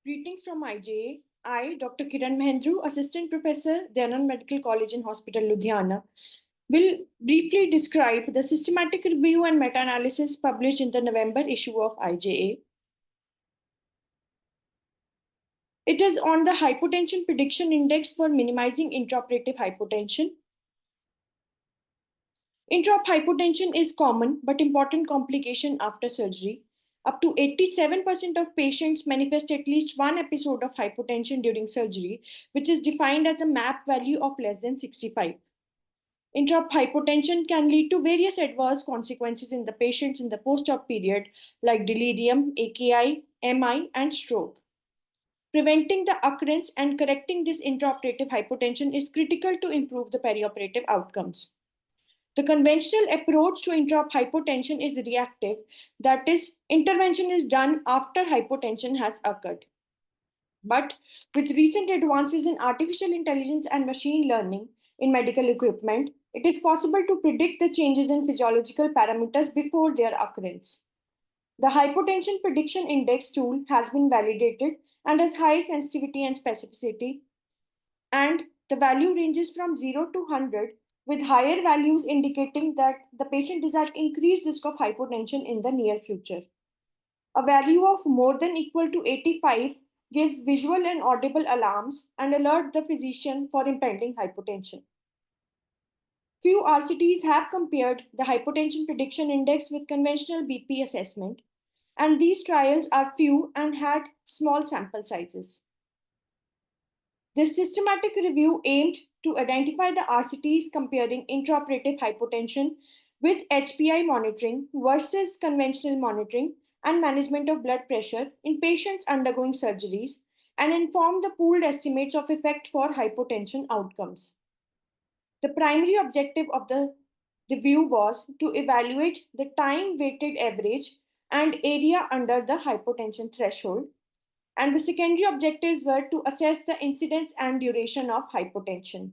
Greetings from IJA. I, Dr. Kiran Mahendru, Assistant Professor, Dayanand Medical College and Hospital, Ludhiana, will briefly describe the systematic review and meta-analysis published in the November issue of IJA. It is on the hypotension prediction index for minimizing intraoperative hypotension. Intraop hypotension is common but important complication after surgery. Up to 87% of patients manifest at least one episode of hypotension during surgery, which is defined as a MAP value of less than 65. Intraop hypotension can lead to various adverse consequences in the patients in the post-op period, like delirium, AKI, MI, and stroke. Preventing the occurrence and correcting this intraoperative hypotension is critical to improve the perioperative outcomes. The conventional approach to intraop hypotension is reactive, that is, intervention is done after hypotension has occurred. But with recent advances in artificial intelligence and machine learning in medical equipment, it is possible to predict the changes in physiological parameters before their occurrence. The hypotension prediction index tool has been validated and has high sensitivity and specificity, and the value ranges from 0 to 100, with higher values indicating that the patient is at increased risk of hypotension in the near future. A value of more than equal to 85 gives visual and audible alarms and alert the physician for impending hypotension. Few RCTs have compared the hypotension prediction index with conventional BP assessment, and these trials are few and had small sample sizes. This systematic review aimed to identify the RCTs comparing intraoperative hypotension with HPI monitoring versus conventional monitoring and management of blood pressure in patients undergoing surgeries, and inform the pooled estimates of effect for hypotension outcomes. The primary objective of the review was to evaluate the time weighted average and area under the hypotension threshold, and the secondary objectives were to assess the incidence and duration of hypotension.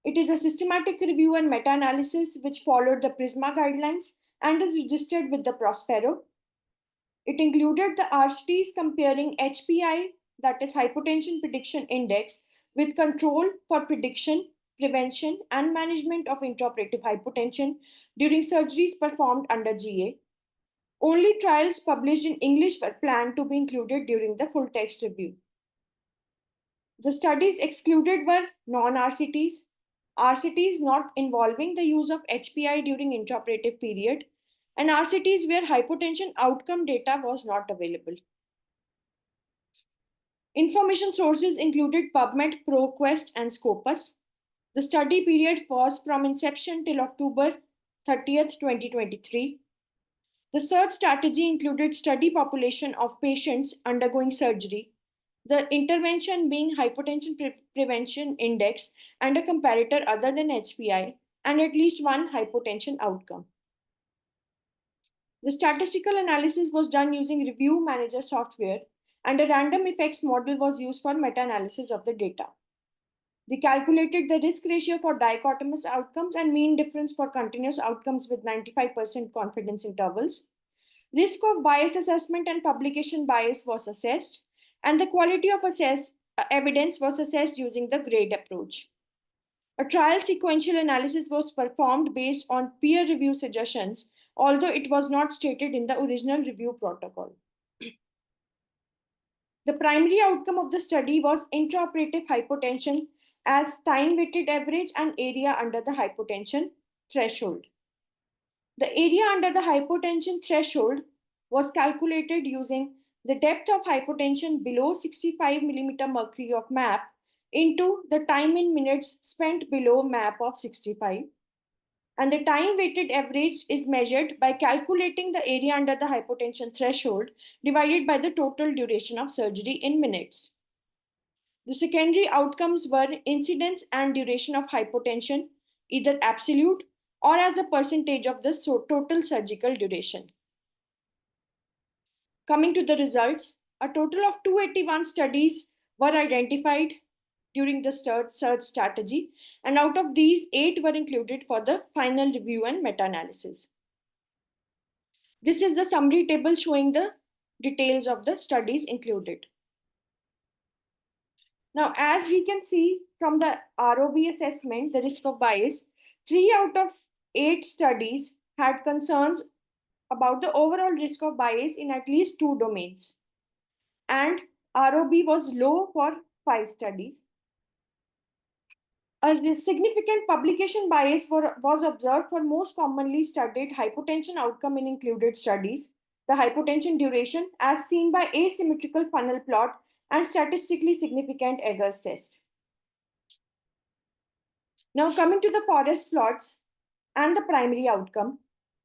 It is a systematic review and meta-analysis which followed the PRISMA guidelines and is registered with the Prospero. It included the RCTs comparing HPI, that is hypotension prediction index, with control for prediction, prevention, and management of intraoperative hypotension during surgeries performed under GA. Only trials published in English were planned to be included during the full text review. The studies excluded were non-RCTs, RCTs not involving the use of HPI during intraoperative period, and RCTs where hypotension outcome data was not available. Information sources included PubMed, ProQuest, and Scopus. The study period was from inception till October 30th, 2023. The search strategy included study population of patients undergoing surgery, the intervention being hypotension prevention index and a comparator other than HPI, and at least one hypotension outcome. The statistical analysis was done using Review Manager software, and a random effects model was used for meta-analysis of the data. They calculated the risk ratio for dichotomous outcomes and mean difference for continuous outcomes with 95% confidence intervals. Risk of bias assessment and publication bias was assessed, and the quality of evidence was assessed using the GRADE approach. A trial sequential analysis was performed based on peer review suggestions, although it was not stated in the original review protocol. The primary outcome of the study was intraoperative hypotension as time-weighted average and area under the hypotension threshold. The area under the hypotension threshold was calculated using the depth of hypotension below 65 mm mercury of MAP into the time in minutes spent below MAP of 65. And the time weighted average is measured by calculating the area under the hypotension threshold divided by the total duration of surgery in minutes. The secondary outcomes were incidence and duration of hypotension, either absolute or as a percentage of the total surgical duration. Coming to the results, a total of 281 studies were identified during the search strategy, and out of these, 8 were included for the final review and meta-analysis. This is the summary table showing the details of the studies included. Now, as we can see from the ROB assessment, the risk of bias, 3 out of 8 studies had concerns about the overall risk of bias in at least 2 domains. And ROB was low for 5 studies. A significant publication bias was observed for most commonly studied hypotension outcome in included studies, the hypotension duration as seen by asymmetrical funnel plot and statistically significant Eggers test. Now coming to the forest plots and the primary outcome,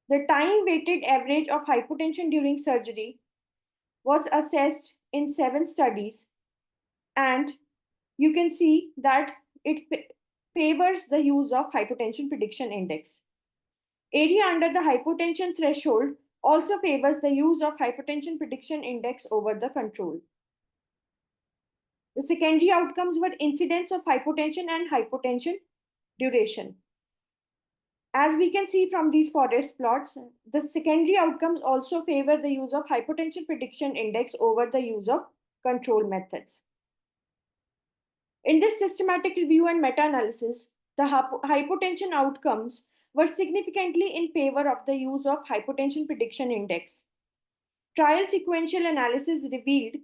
the time weighted average of hypotension during surgery was assessed in 7 studies, and you can see that it favors the use of hypotension prediction index. Area under the hypotension threshold also favors the use of hypotension prediction index over the control. The secondary outcomes were incidence of hypotension and hypotension duration. As we can see from these forest plots, the secondary outcomes also favor the use of hypotension prediction index over the use of control methods. In this systematic review and meta-analysis, the hypotension outcomes were significantly in favor of the use of hypotension prediction index. Trial sequential analysis revealed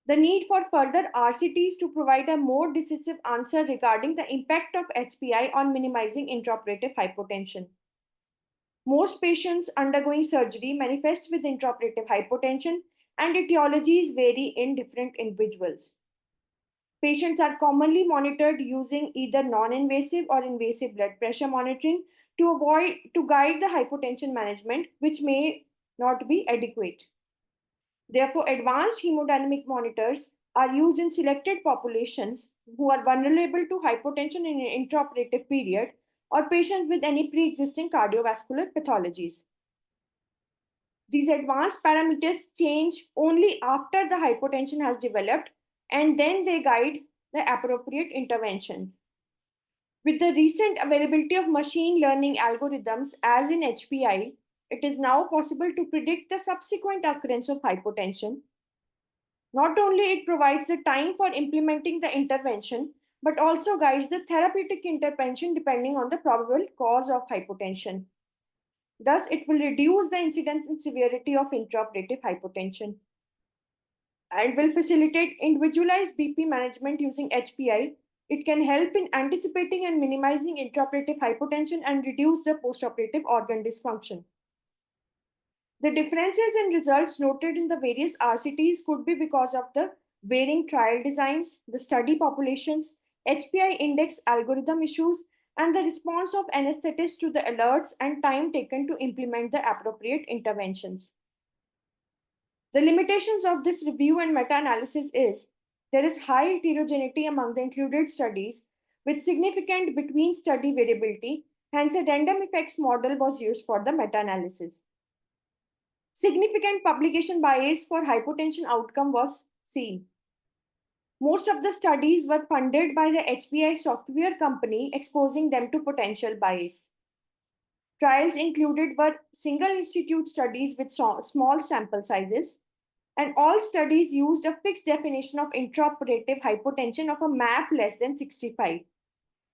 the need for further RCTs to provide a more decisive answer regarding the impact of HPI on minimizing intraoperative hypotension. Most patients undergoing surgery manifest with intraoperative hypotension, and etiologies vary in different individuals. Patients are commonly monitored using either non-invasive or invasive blood pressure monitoring to guide the hypotension management, which may not be adequate. Therefore, advanced hemodynamic monitors are used in selected populations who are vulnerable to hypotension in an intraoperative period or patients with any pre-existing cardiovascular pathologies. These advanced parameters change only after the hypotension has developed, and then they guide the appropriate intervention. With the recent availability of machine learning algorithms, as in HPI, it is now possible to predict the subsequent occurrence of hypotension. Not only it provides the time for implementing the intervention, but also guides the therapeutic intervention depending on the probable cause of hypotension. Thus, it will reduce the incidence and severity of intraoperative hypotension and will facilitate individualized BP management using HPI. It can help in anticipating and minimizing intraoperative hypotension and reduce the postoperative organ dysfunction. The differences in results noted in the various RCTs could be because of the varying trial designs, the study populations, HPI index algorithm issues, and the response of anesthetists to the alerts and time taken to implement the appropriate interventions. The limitations of this review and meta-analysis is there is high heterogeneity among the included studies with significant between study variability, hence a random effects model was used for the meta-analysis. Significant publication bias for hypotension outcome was seen. Most of the studies were funded by the HPI software company, exposing them to potential bias. Trials included were single institute studies with small sample sizes, and all studies used a fixed definition of intraoperative hypotension of a MAP less than 65.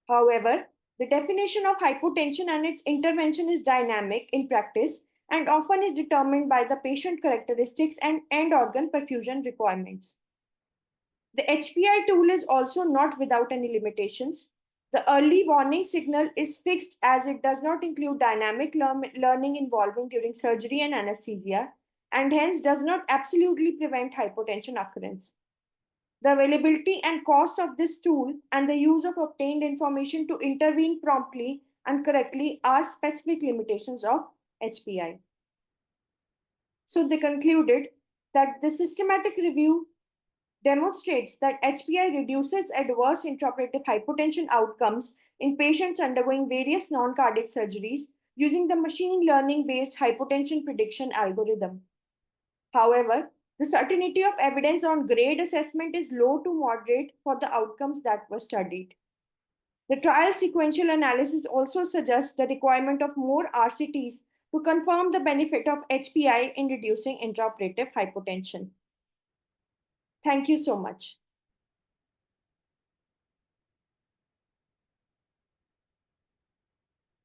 However, the definition of hypotension and its intervention is dynamic in practice and often is determined by the patient characteristics and end organ perfusion requirements. The HPI tool is also not without any limitations. The early warning signal is fixed as it does not include dynamic learning involving during surgery and anesthesia, and hence does not absolutely prevent hypotension occurrence. The availability and cost of this tool and the use of obtained information to intervene promptly and correctly are specific limitations of HPI. So they concluded that the systematic review demonstrates that HPI reduces adverse intraoperative hypotension outcomes in patients undergoing various non-cardiac surgeries using the machine learning-based hypotension prediction algorithm. However, the certainty of evidence on grade assessment is low to moderate for the outcomes that were studied. The trial sequential analysis also suggests the requirement of more RCTs to confirm the benefit of HPI in reducing intraoperative hypotension. Thank you so much.